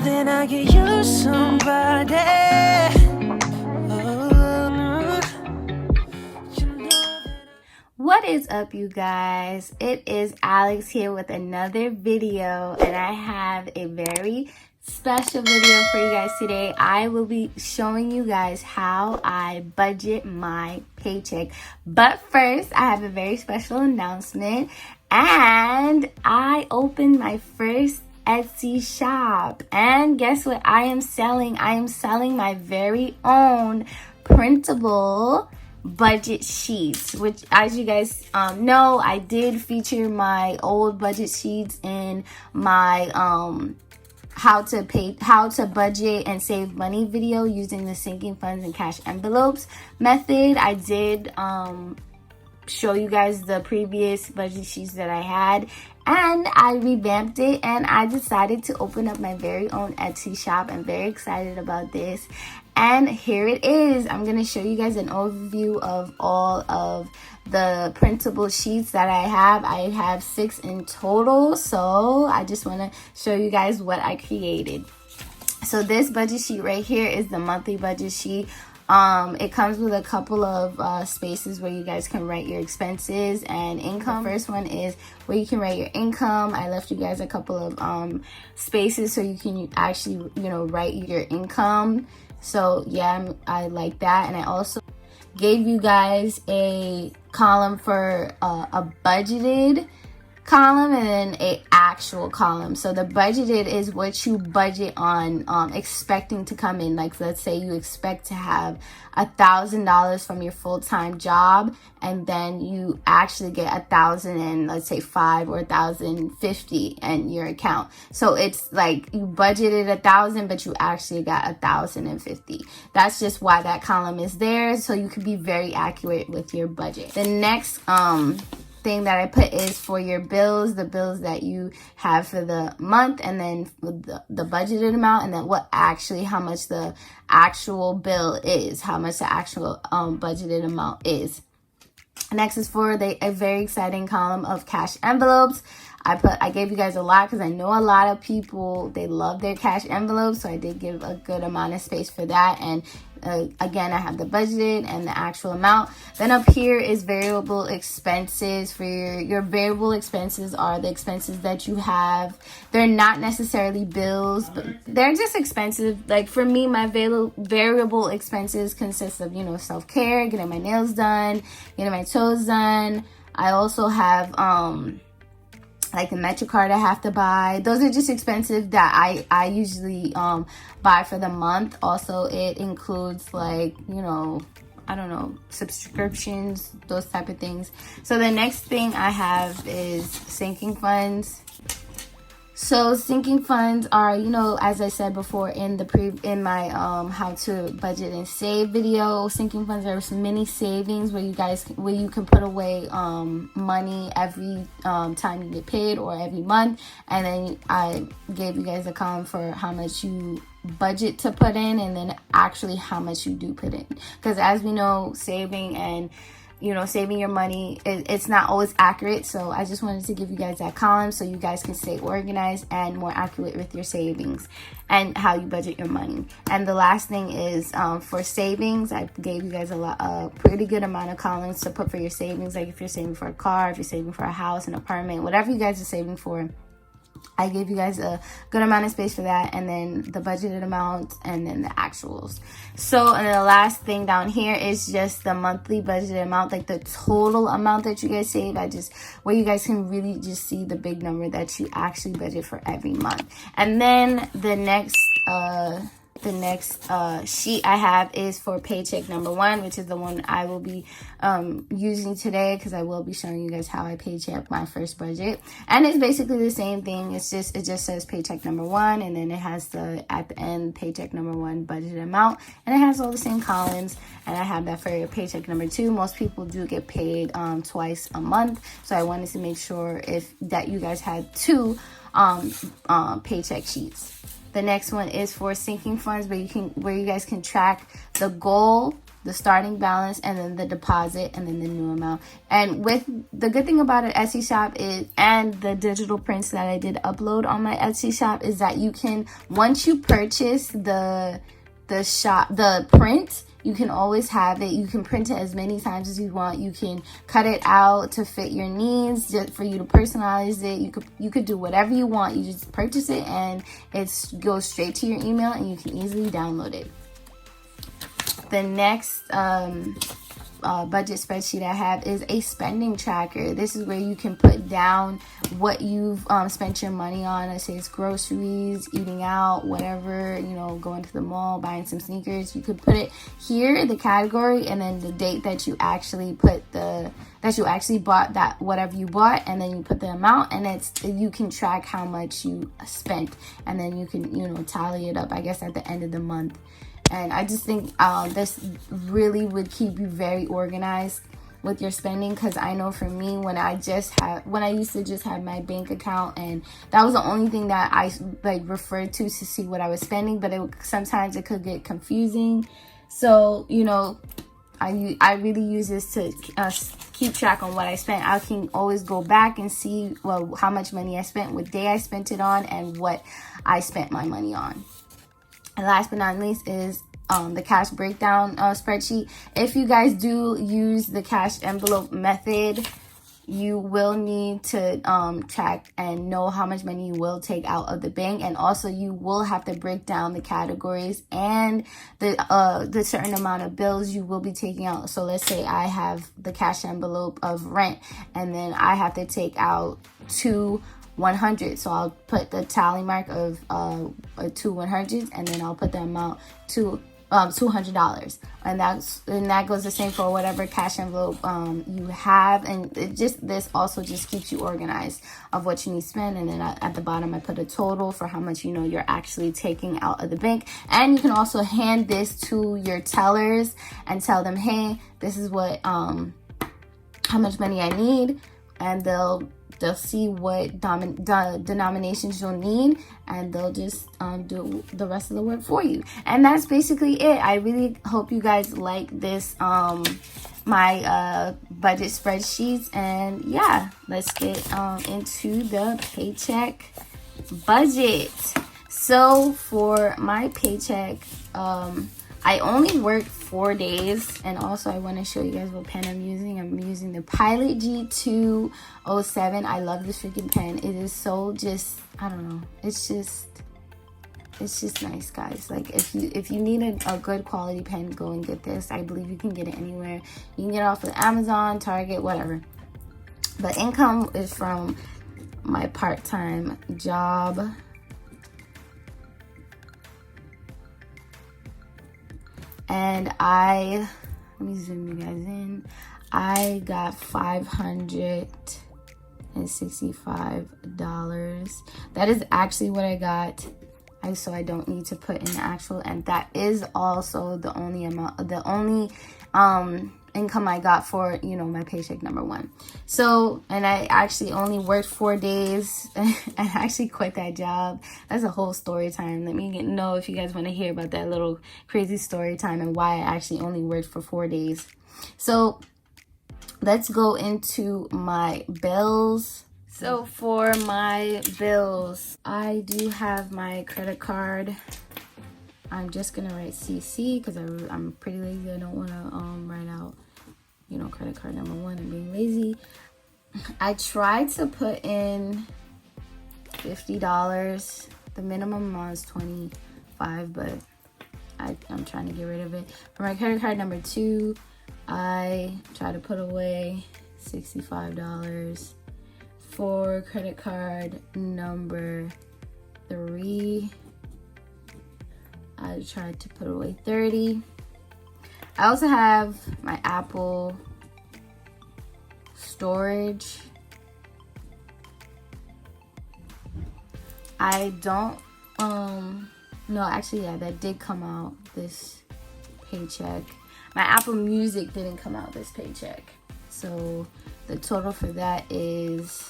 then I get you somebody. What is up, you guys? It is Alex here with another video, and I have a very special video for you guys today. I will be showing you guys how I budget my paycheck. But first, I have a very special announcement, and I opened my first Etsy shop. And guess what I am selling? I am selling my very own printable budget sheets, which, as you guys know, I did feature my old budget sheets in my how to budget and save money video using the sinking funds and cash envelopes method. I did show you guys the previous budget sheets that I had, and I revamped it, and I decided to open up my very own Etsy shop. I'm very excited about this, and here it is. I'm going to show you guys an overview of all of the printable sheets that I have. I have 6 in total, so I just want to show you guys what I created. So this budget sheet right here is the monthly budget sheet. It comes with a couple of spaces where you guys can write your expenses and income. The first one is where you can write your income. I left you guys a couple of spaces so you can actually, write your income. So yeah, I like that. And I also gave you guys a column for a budgeted column and then a actual column. So the budgeted is what you budget on expecting to come in. Like, let's say you expect to have $1,000 from your full-time job, and then you actually get 1,000 and let's say 5 or 1,050 in your account. So it's like you budgeted 1,000, but you actually got 1,050. That's just why that column is there, so you can be very accurate with your budget. The next thing that I put is for your bills, the bills that you have for the month, and then the budgeted amount, and then how much the actual bill is, how much the actual budgeted amount is. Next is for a very exciting column of cash envelopes. I gave you guys a lot because I know a lot of people, they love their cash envelopes, so I did give a good amount of space for that. And again, I have the budgeted and the actual amount. Then up here is variable expenses. For your variable expenses are the expenses that you have. They're not necessarily bills, but they're just expensive. Like for me, my variable expenses consist of, self-care, getting my nails done, getting my toes done. I also have like the Metro card I have to buy. Those are just expensive that I usually buy for the month. Also, it includes like, I don't know, subscriptions, those type of things. So the next thing I have is sinking funds. So sinking funds are, as I said before in my how to budget and save video, sinking funds are some mini savings where you can put away money every time you get paid or every month. And then I gave you guys a column for how much you budget to put in, and then actually how much you do put in. Because as we know, saving and saving your money, it's not always accurate. So I just wanted to give you guys that column so you guys can stay organized and more accurate with your savings and how you budget your money. And the last thing is for savings, I gave you guys a pretty good amount of columns to put for your savings. Like if you're saving for a car, if you're saving for a house, an apartment, whatever you guys are saving for, I gave you guys a good amount of space for that, and then the budgeted amount, and then the actuals. So, and then the last thing down here is just the monthly budgeted amount, like the total amount that you guys save. Where you guys can really just see the big number that you actually budget for every month. And then the next sheet I have is for paycheck number 1, which is the one I will be using today, because I will be showing you guys how I paycheck my first budget. And it's basically the same thing. It just says paycheck number 1, and then it has at the end paycheck number 1 budget amount, and it has all the same columns. And I have that for your paycheck number 2. Most people do get paid twice a month, so I wanted to make sure that you guys had 2 paycheck sheets. The next one is for sinking funds, where you guys can track the goal the starting balance, and then the deposit, and then the new amount. And with the good thing about an Etsy shop is, and the digital prints that I did upload on my Etsy shop, is that you can, once you purchase the print, you can always have it. You can print it as many times as you want. You can cut it out to fit your needs, just for you to personalize it. You could do whatever you want. You just purchase it and it goes straight to your email, and you can easily download it. The next budget spreadsheet I have is a spending tracker. This is where you can put down what you've spent your money on. Let's say it's groceries, eating out, whatever, you know, going to the mall, buying some sneakers. You could put it here, the category, and then the date that you actually bought that whatever you bought, and then you put the amount, and you can track how much you spent, and then you can, you know, tally it up, I guess, at the end of the month. And I just think this really would keep you very organized with your spending, because I know for me, when I used to just have my bank account, and that was the only thing that I referred to see what I was spending, but sometimes it could get confusing. So, you know, I really use this to keep track on what I spent. I can always go back and see, well, how much money I spent, what day I spent it on, and what I spent my money on. And last but not least is the cash breakdown spreadsheet. If you guys do use the cash envelope method, you will need to track and know how much money you will take out of the bank, and also you will have to break down the categories and the certain amount of bills you will be taking out. So let's say I have the cash envelope of rent, and then I have to take out 100. So I'll put the tally mark of 2 100s, and then I'll put the amount to $200, and that goes the same for whatever cash envelope you have. And this also just keeps you organized of what you need to spend. And then at the bottom I put a total for how much, you know, you're actually taking out of the bank. And you can also hand this to your tellers and tell them, hey, this is what how much money I need, and they'll see what denominations you'll need, and they'll just do the rest of the work for you. And that's basically it. I really hope you guys like this my budget spreadsheets. And yeah, let's get into the paycheck budget. So for my paycheck, I only worked 4 days, and also I want to show you guys what pen I'm using. I'm using the Pilot G207. I love this freaking pen. It is so just, I don't know, it's just nice, guys. Like, if you need a good quality pen, go and get this. I believe you can get it anywhere. You can get it off of Amazon, Target, whatever. But income is from my part-time job. And let me zoom you guys in. I got $565. That is actually what I got. So I don't need to put in the actual, and that is also the only income I got for, you know, my paycheck number 1. So, and I actually only worked 4 days. I actually quit that job. That's a whole story time. Let me know if you guys want to hear about that little crazy story time and why I actually only worked for 4 days. So let's go into my bills. So for my bills, I do have my credit card. I'm just gonna write CC because I'm pretty lazy. I don't want to write out, you know, credit card number 1. I'm being lazy. I tried to put in $50. The minimum amount is $25, but I'm trying to get rid of it. For my credit card number 2, I try to put away $65. For credit card number 3, I tried to put away $30. I also have my Apple storage. I don't no, actually, yeah, that did come out this paycheck. My Apple Music didn't come out this paycheck. So the total for that is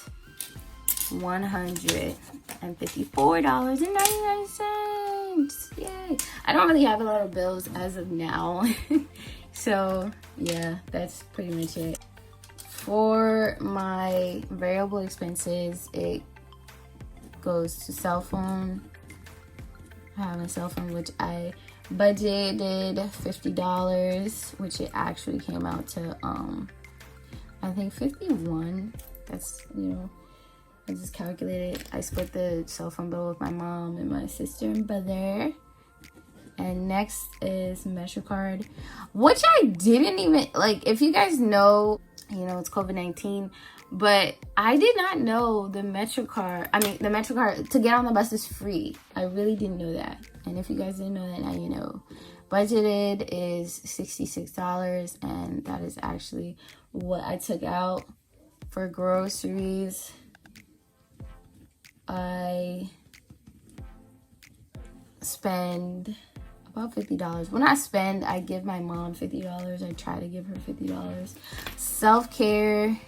$154.99. Yay. I don't really have a lot of bills as of now. So yeah, that's pretty much it. For my variable expenses, it goes to cell phone. I have a cell phone, which I budgeted $50, which it actually came out to I think 51. That's, you know, I just calculated. I split the cell phone bill with my mom and my sister and brother. And next is MetroCard, which I didn't even, like, if you guys know, you know, it's COVID-19, but I did not know the MetroCard to get on the bus is free. I really didn't know that. And if you guys didn't know that, now you know. Budgeted is $66, and that is actually what I took out for groceries. I spend about $50. When I spend, I give my mom $50. I try to give her $50. Self-care,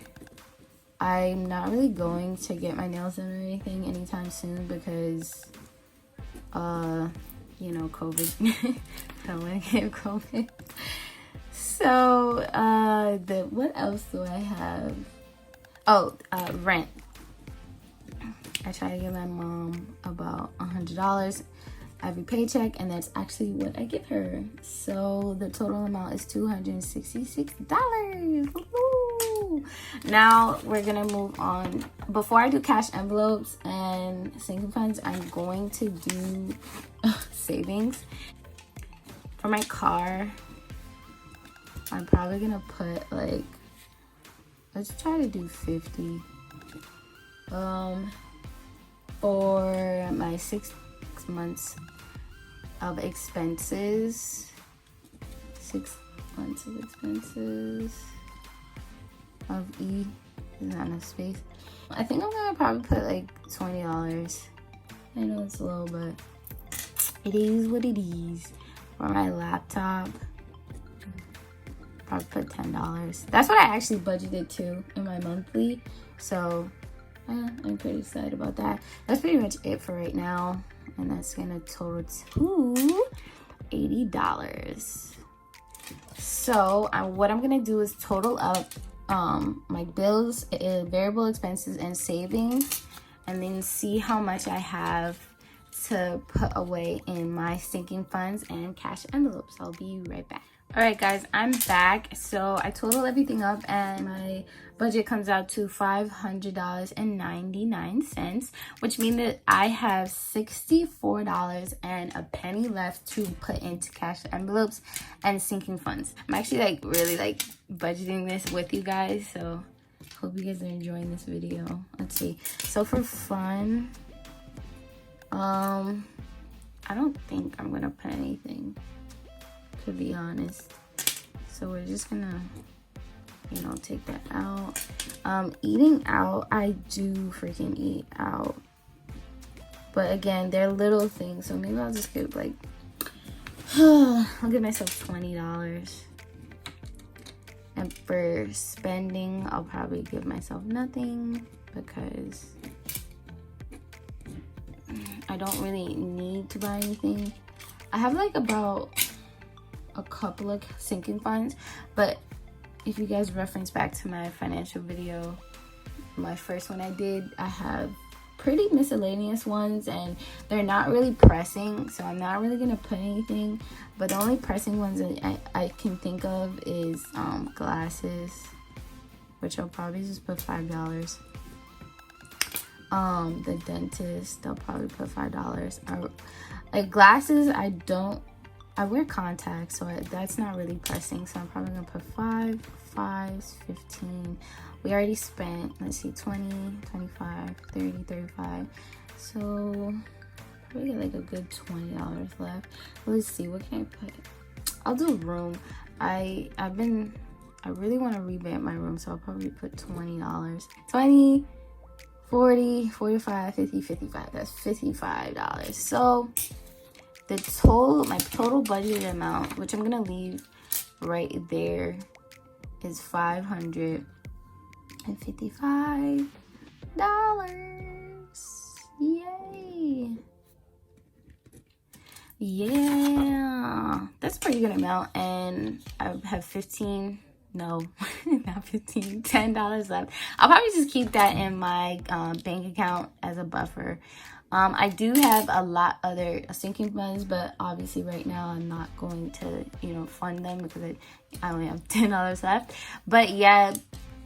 I'm not really going to get my nails done or anything anytime soon because you know, COVID. I don't want to get COVID. So what else do I have? Oh, rent. I try to give my mom about $100 every paycheck, and that's actually what I give her. So the total amount is $266. Woo-hoo! Now we're gonna move on. Before I do cash envelopes and sinking funds, I'm going to do savings. For my car, I'm probably gonna put, like, let's try to do 50. For my 6 months of expenses, 6 months of expenses of E, there's not enough space. I think I'm gonna probably put like $20. I know it's low, but it is what it is. For my laptop, probably put $10. That's what I actually budgeted to in my monthly, so I'm pretty excited about that. That's pretty much it for right now, and that's gonna total to $80. So what I'm gonna do is total up my bills, variable expenses, and savings, and then see how much I have to put away in my sinking funds and cash envelopes. I'll be right back. All right, guys, I'm back. So I total everything up, and my budget comes out to $500.99, which means that I have $64 and a penny left to put into cash envelopes and sinking funds. I'm actually like really like budgeting this with you guys, so hope you guys are enjoying this video. Let's see. So for fun, I don't think I'm gonna put anything, to be honest. So we're just gonna, you know, take that out. Eating out, I do freaking eat out, but again, they're little things, so maybe I'll just give like I'll give myself $20. And for spending, I'll probably give myself nothing because I don't really need to buy anything. I have like about a couple of sinking funds, but if you guys reference back to my financial video, my first one I did, I have pretty miscellaneous ones, and they're not really pressing, so I'm not really gonna put anything. But the only pressing ones that I can think of is glasses, which I'll probably just put $5. The dentist, I'll probably put $5. Like glasses, I wear contacts, so that's not really pressing, so I'm probably gonna put 5, 15. We already spent, let's see, 20, 25, 30, 35. So probably get like a good $20 left. Let's see, what can I put? I'll do room. I really want to revamp my room, so I'll probably put $20. 20, 40, 45, 50, 55. That's $55. So my total budget amount, which I'm gonna leave right there, is $555. Yay! Yeah, that's a pretty good amount. And and I have 15, no, not 15, $10 left. I'll probably just keep that in my bank account as a buffer. I do have a lot other sinking funds, but obviously right now I'm not going to, you know, fund them because I only have $10 left. But yeah,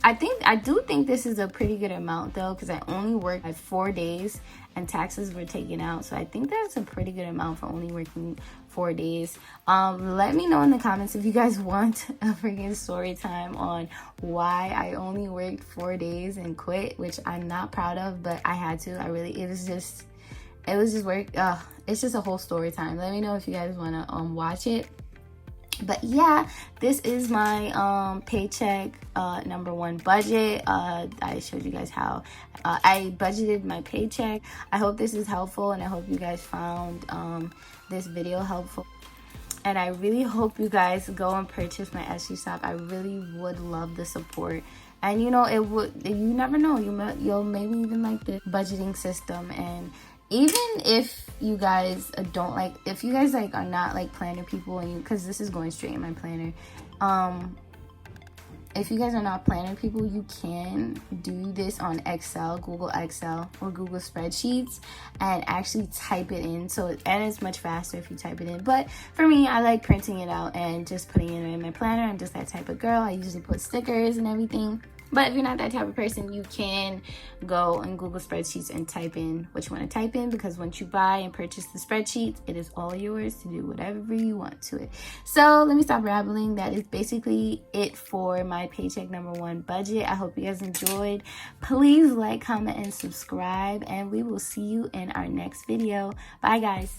I do think this is a pretty good amount though, because I only worked like 4 days and taxes were taken out. So I think that's a pretty good amount for only working 4 days. Let me know in the comments if you guys want a freaking story time on why I only worked 4 days and quit, which I'm not proud of, but I had to. It was just work. It's just a whole story time. Let me know if you guys want to watch it. But yeah, this is my paycheck #1 budget. I showed you guys how I budgeted my paycheck. I hope this is helpful, and I hope you guys found this video helpful. And I really hope you guys go and purchase my Etsy shop. I really would love the support. And you know, you never know, you'll maybe even like the budgeting system. And even if you guys don't like, if you guys like are not like planner people, and because this is going straight in my planner, if you guys are not planner people, you can do this on Excel, Google Excel or Google Spreadsheets, and actually type it in. And it's much faster if you type it in. But for me, I like printing it out and just putting it in my planner. I'm just that type of girl. I usually put stickers and everything. But if you're not that type of person, you can go on Google Spreadsheets and type in what you want to type in, because once you buy and purchase the spreadsheet, it is all yours to do whatever you want to it. So let me stop rambling. That is basically it for my paycheck #1 budget. I hope you guys enjoyed. Please like, comment, and subscribe, and we will see you in our next video. Bye, guys.